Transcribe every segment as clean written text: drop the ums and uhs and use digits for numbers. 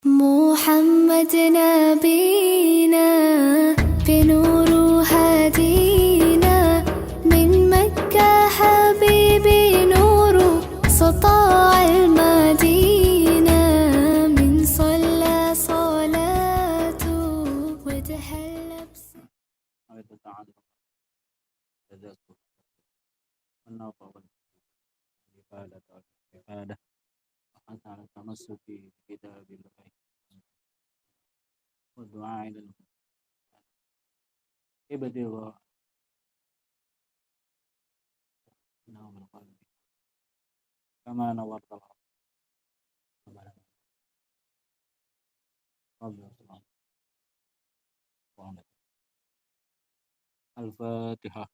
محمد نبينا بنور هدينا من مكة حبيبي نور سطاع المدينة من صلى صلاته وتهلى تعالى تذكر النظر والعبادة والعبادة وحث على التمسك بكتاب الله والدعاء إلى ابتغاء نور القلب كما نورت الأرض الفاتحة.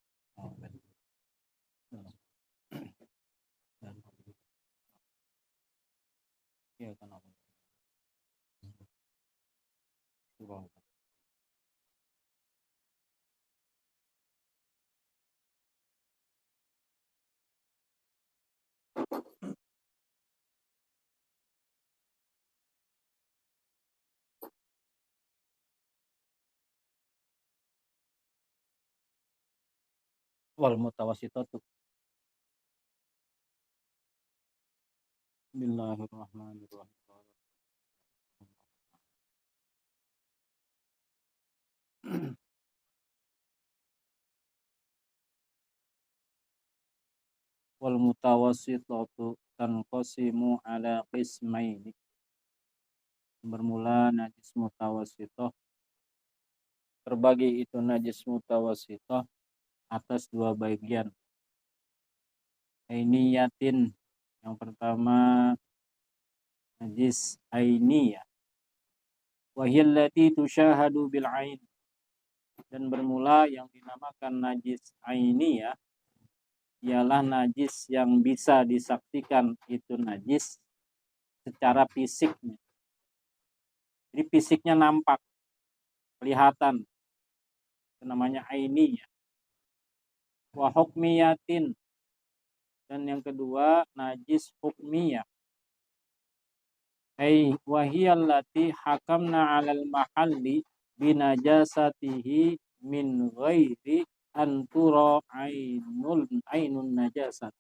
Ya kan apa? Wal mutawasitatu. Bismillahirrahmanirrahim. Wal mutawassitatu tanqasimu ala qismaini. Bermula najis mutawassithah, terbagi itu najis mutawassithah atas dua bagian. Ainiyatin, yang pertama najis ainiyah, wa hiya allati tushahadu bil ain, dan bermula yang dinamakan najis ainiyah ialah najis yang bisa disaksikan itu najis secara fisiknya. Jadi fisiknya nampak, kelihatan. Itu namanya ainiyah. Wa hukmiyatin, dan yang kedua najis hukmiyah. Wa hiya allati hakamna 'alal mahalli binajasatihi min ghairi antura ainun najasat.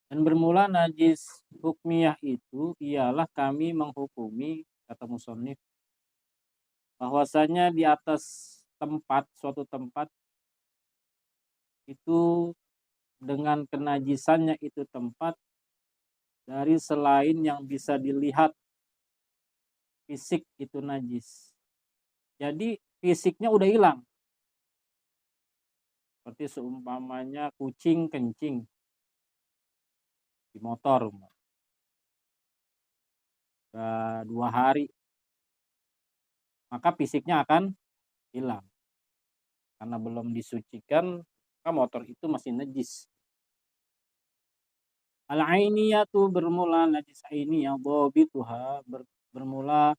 Dan bermula najis hukmiyah itu ialah kami menghukumi, kata musannif, bahwasanya di atas tempat, suatu tempat itu dengan kenajisannya itu tempat dari selain yang bisa dilihat fisik itu najis. Jadi fisiknya udah hilang. Seperti seumpamanya kucing kencing di motor, udah 2 hari, maka fisiknya akan hilang karena belum disucikan, maka motor itu masih najis. Al-ainiyatu, bermula najis ainiyah, dhabituha, bermula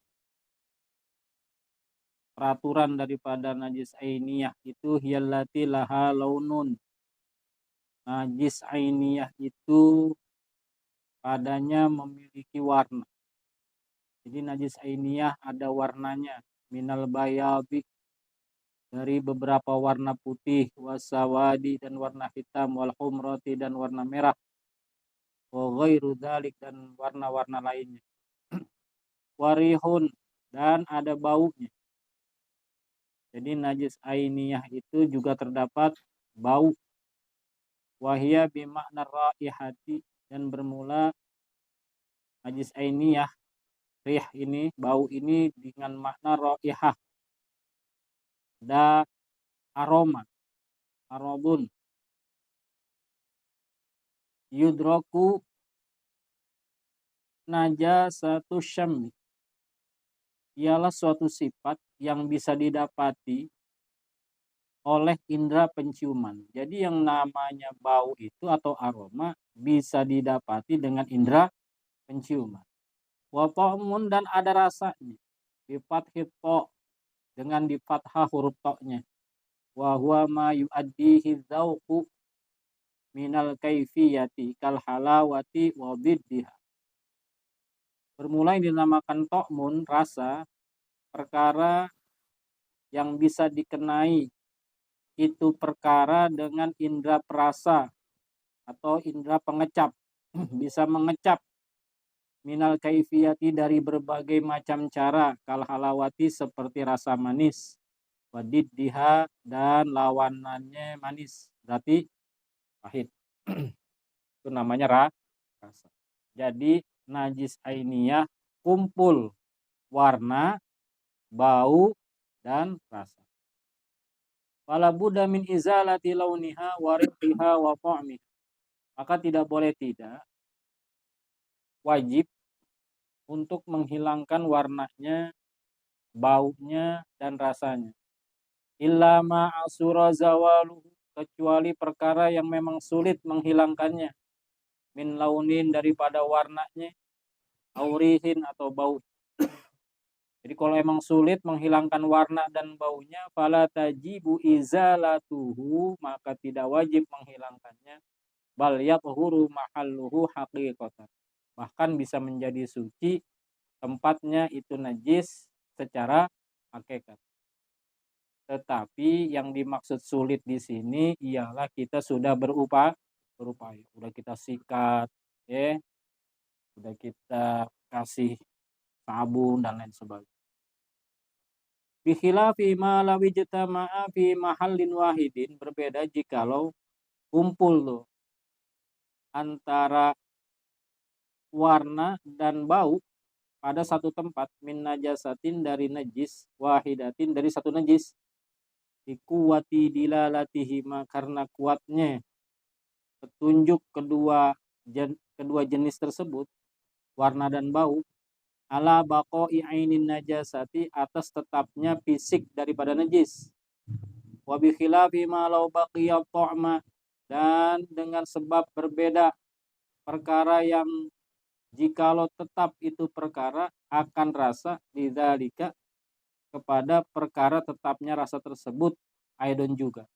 peraturan daripada najis ainiyah itu hiyallati laha launun. Najis ainiyah itu padanya memiliki warna. Jadi najis ainiyah ada warnanya, minal bayabi, dari beberapa warna putih, wasawadi, dan warna hitam, wal humrati, dan warna merah, wa ghairu dzalik, dan warna-warna lainnya. Warihun, dan ada baunya. Jadi najis ainiyah itu juga terdapat bau. Wahia bimakna raihati, dan bermula najis ainiyah, rih ini, bau ini dengan makna raihah. Ada aroma, arobun. Yudroku najasatu syammi, ialah suatu sifat yang bisa didapati oleh indera penciuman. Jadi yang namanya bau itu atau aroma bisa didapati dengan indera penciuman. Wa ta'mun, dan ada rasanya. Bi fathit ta, dengan di fathah huruf ta-nya. Wa huwa ma yu'addihi dzauqu minal kaifiyati kal halawati wa biddiha. Bermula yang dinamakan to'mun, rasa, perkara yang bisa dikenai itu perkara dengan indera perasa atau indera pengecap. Bisa mengecap minal kaifiyati dari berbagai macam cara, kal halawati seperti rasa manis, wadiddiha dan lawanannya manis, berarti pahit. Itu namanya rasa. Jadi najis ainiyah kumpul warna, bau, dan rasa. Fala budda min izalati launiha wa riqiha wa ta'miha. Maka tidak boleh tidak, wajib untuk menghilangkan warnanya, baunya, dan rasanya. Illa ma'asura zawaluhu, kecuali perkara yang memang sulit menghilangkannya. Min launin, daripada warnanya, aurihin atau bau. Jadi kalau emang sulit menghilangkan warna dan baunya, fala tajibu izalatuhu, maka tidak wajib menghilangkannya. Bal yathuru mahalluhu haqiqatan. Bahkan bisa menjadi suci tempatnya itu najis secara hakikat. Tetapi yang dimaksud sulit di sini ialah kita sudah berupaya, udah kita sikat, ya, udah kita kasih sabun dan lain sebagainya. Bikhilafi ma lawi jatama'a fi mahallin wahidin, berbeda jikalau kumpul tuh antara warna dan bau pada satu tempat, min najasatin dari najis, wahidatin dari satu najis, dikuwati dilalatihima karena kuatnya petunjuk kedua jenis tersebut, warna dan bau, ala baqa'i ainin najasati, atas tetapnya fisik daripada najis, wa bi khilafi ma law baqiya ta'ma, dan dengan sebab berbeda perkara yang jikalau tetap itu perkara akan rasa lidzalika, kepada perkara tetapnya rasa tersebut, aidon juga,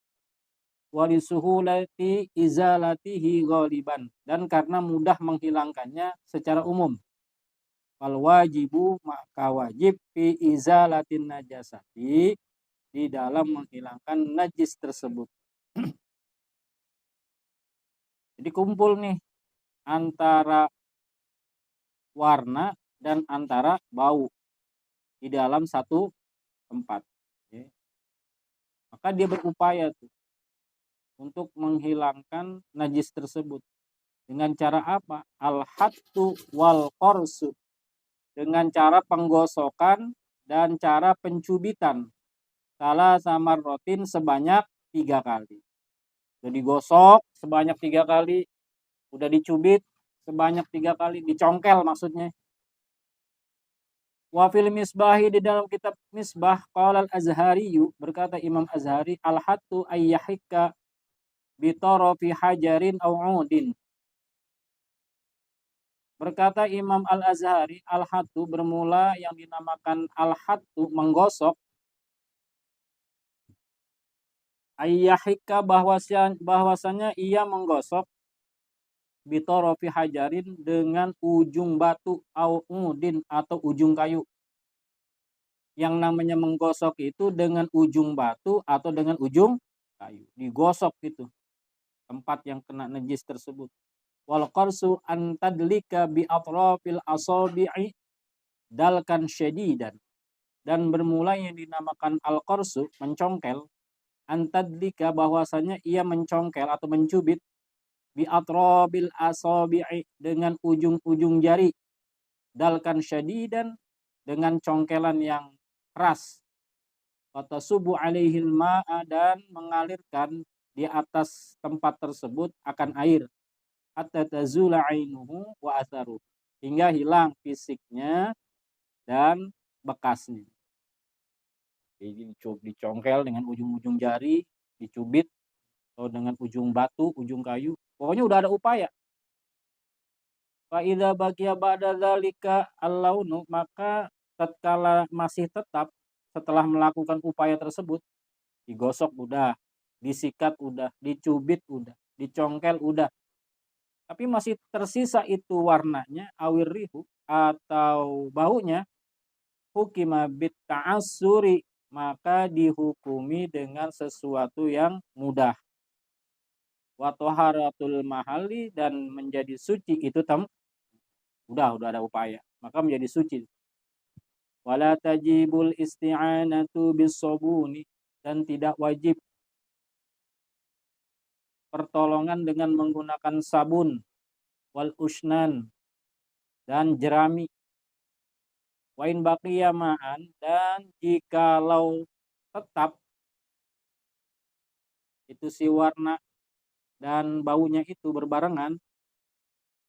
walisuhulati izalatihi ghaliban, dan karena mudah menghilangkannya secara umum. Wal wajibu, maka wajib fi izalatin najasati, di dalam menghilangkan najis tersebut. Jadi kumpul nih antara warna dan antara bau di dalam satu tempat. Ya. Maka dia berupaya tuh untuk menghilangkan najis tersebut. Dengan cara apa? Al-hattu wal qorsu. Dengan cara penggosokan dan cara pencubitan. Salah samar rotin sebanyak 3 kali. Udah digosok sebanyak 3 kali. Udah dicubit sebanyak 3 kali. Dicongkel maksudnya. Wa fil misbahi, di dalam kitab Misbah, qala al-Azhari, berkata Imam Azhari, al-hattu ayyahikka bitarafi hajarin aw 'udin. Berkata Imam Al-Azhari, al-hattu bermula yang dinamakan al-hattu menggosok, ayyahikka bahwasanya ia menggosok, bitarafi hajarin dengan ujung batu, au udin atau ujung kayu. Yang namanya menggosok itu dengan ujung batu atau dengan ujung kayu. Digosok itu tempat yang kena najis tersebut. Wal qarsu an tadlika bi atrafil asabi'i dalkan syadidan. Dan bermula yang dinamakan al-qarsu, mencongkel, an tadlika bahwasanya ia mencongkel atau mencubit, bi atrabil asabi'i dengan ujung-ujung jari, dalkan syadidan dengan congkelan yang keras, atau subuh alaihil ma'a, dan mengalirkan di atas tempat tersebut akan air, hatta tazula ainuhu wa atharu, hingga hilang fisiknya dan bekasnya. Jadi dicongkel dengan ujung-ujung jari, dicubit, atau dengan ujung batu, ujung kayu. Pokoknya udah ada upaya. Fa idza baqiya ba'da dzalika al-launu, maka tatkala masih tetap setelah melakukan upaya tersebut, digosok udah, disikat udah, dicubit udah, dicongkel udah, tapi masih tersisa itu warnanya, awir rihu atau baunya, hukima bit ta'assuri, maka dihukumi dengan sesuatu yang mudah. Wa taharatul mahali, dan menjadi suci itu udah ada upaya, maka menjadi suci. Wala tajibul isti'anatu bis-sabuni, dan tidak wajib pertolongan dengan menggunakan sabun, wal usnan, dan jerami. Wa in baqiya ma'an, dan jikalau tetap itu si warna dan baunya itu berbarengan,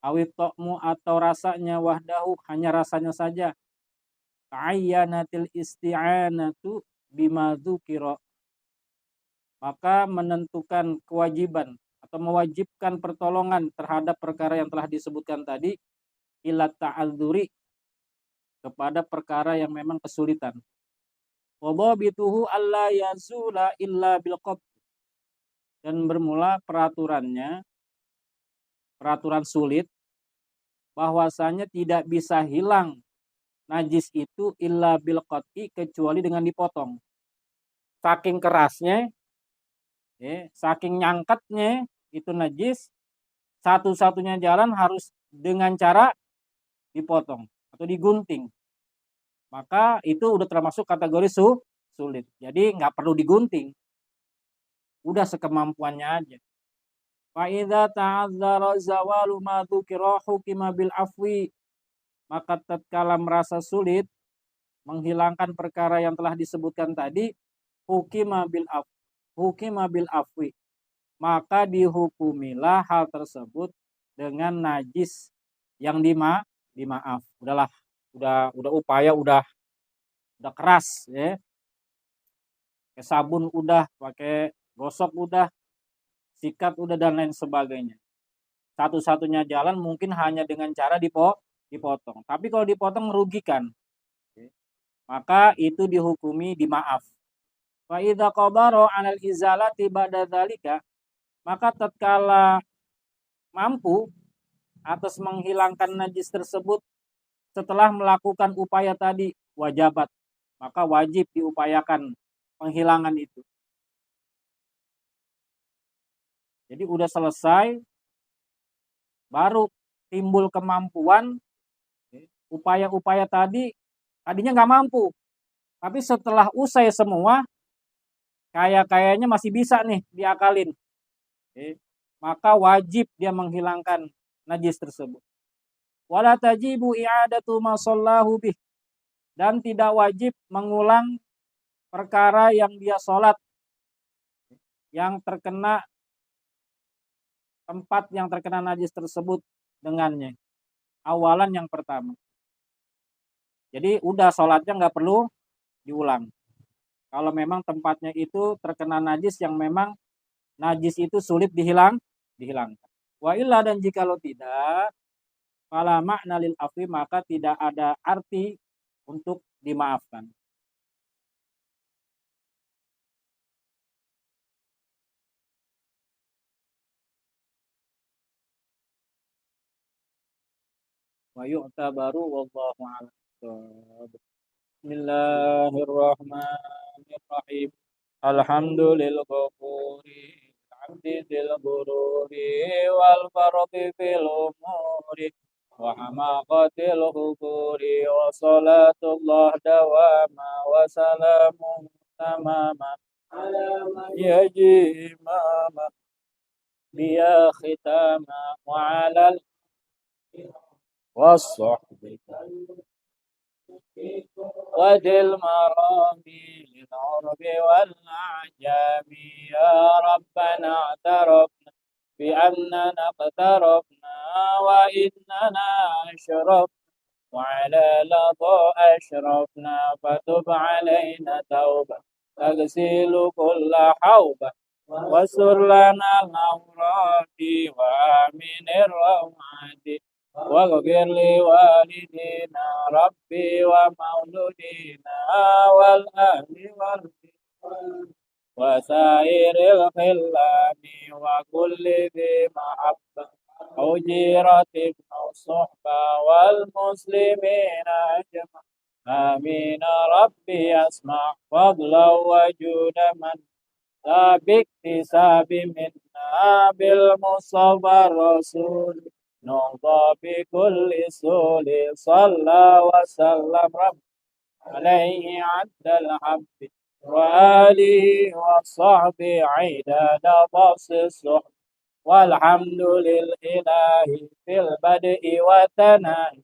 awit to'mu, atau rasanya, wahdahu, hanya rasanya saja, ta'ayyanatil isti'anatu bima dzukira, maka menentukan kewajiban atau mewajibkan pertolongan terhadap perkara yang telah disebutkan tadi, ila ta'adzuri, kepada perkara yang memang kesulitan. Wa dhabituhu alla yazula illa bil qabd, dan bermula peraturan sulit, bahwasanya tidak bisa hilang najis itu illa bil qat'i, kecuali dengan dipotong. Saking kerasnya, saking nyangkatnya itu najis, satu-satunya jalan harus dengan cara dipotong atau digunting. Maka itu udah termasuk kategori sulit. Jadi nggak perlu digunting, udah sekemampuannya aja. Fa idza ta'azzara zawalu ma dzukira hukima bil afwi, maka tatkala merasa sulit menghilangkan perkara yang telah disebutkan tadi, hukima bil afwi, maka dihukumilah hal tersebut dengan najis yang dimaaf. Udahlah, udah upaya, udah keras, ya. Pakai sabun udah, pakai gosok udah, sikat udah, dan lain sebagainya. Satu-satunya jalan mungkin hanya dengan cara dipotong. Tapi kalau dipotong merugikan, maka itu dihukumi dimaaf. Fa idza qadara 'alal izalati ba'da dzalika, maka tatkala mampu atas menghilangkan najis tersebut setelah melakukan upaya tadi, wajabat, maka wajib diupayakan penghilangan itu. Jadi udah selesai, baru timbul kemampuan, upaya-upaya tadinya nggak mampu, tapi setelah usai semua, kayaknya masih bisa nih diakalin, maka wajib dia menghilangkan najis tersebut. Wala tajibu i'adatu ma shallahu bih, dan tidak wajib mengulang perkara yang dia sholat, yang terkena tempat yang terkena najis tersebut dengannya. Awalan yang pertama. Jadi udah sholatnya nggak perlu diulang. Kalau memang tempatnya itu terkena najis yang memang najis itu sulit dihilangkan. Wa illa, dan jikalau tidak, fala makna lil afwi, maka tidak ada arti untuk dimaafkan. Wa yu'tabaru wallahu a'lam. Bismillahirrahmanirrahim. Alhamdulillah ghafuri abdi dil bururi wal farqi fil umuri wa hamaqatil hukuri wa salatullah dawama wa salamu tamama ala man yaji imama biya khitama wa alal والصحب ودل مرامي للعرب والعجام يا ربنا اعترفنا بأننا اقترفنا وإننا أشرفنا وعلى لظى أشرفنا فتب علينا توبة تغسل كل حوبة وسر لنا الأوراد وآمن الروعات واغفر لوالدينا ربي ومولودينا والأهل وسائر الخلان وكل ذي محبة أو جيرة أو صحبة والمسلمين أجمعين. آمين ربي أسمع فضلا وجود من لا باكتساب منا بالمصطفى الرسول نرضى بكل سول صلى وسلم رب عليه عد الحب وآله وصحبه عداد بص الصحب والحمد لله في البدء والثناء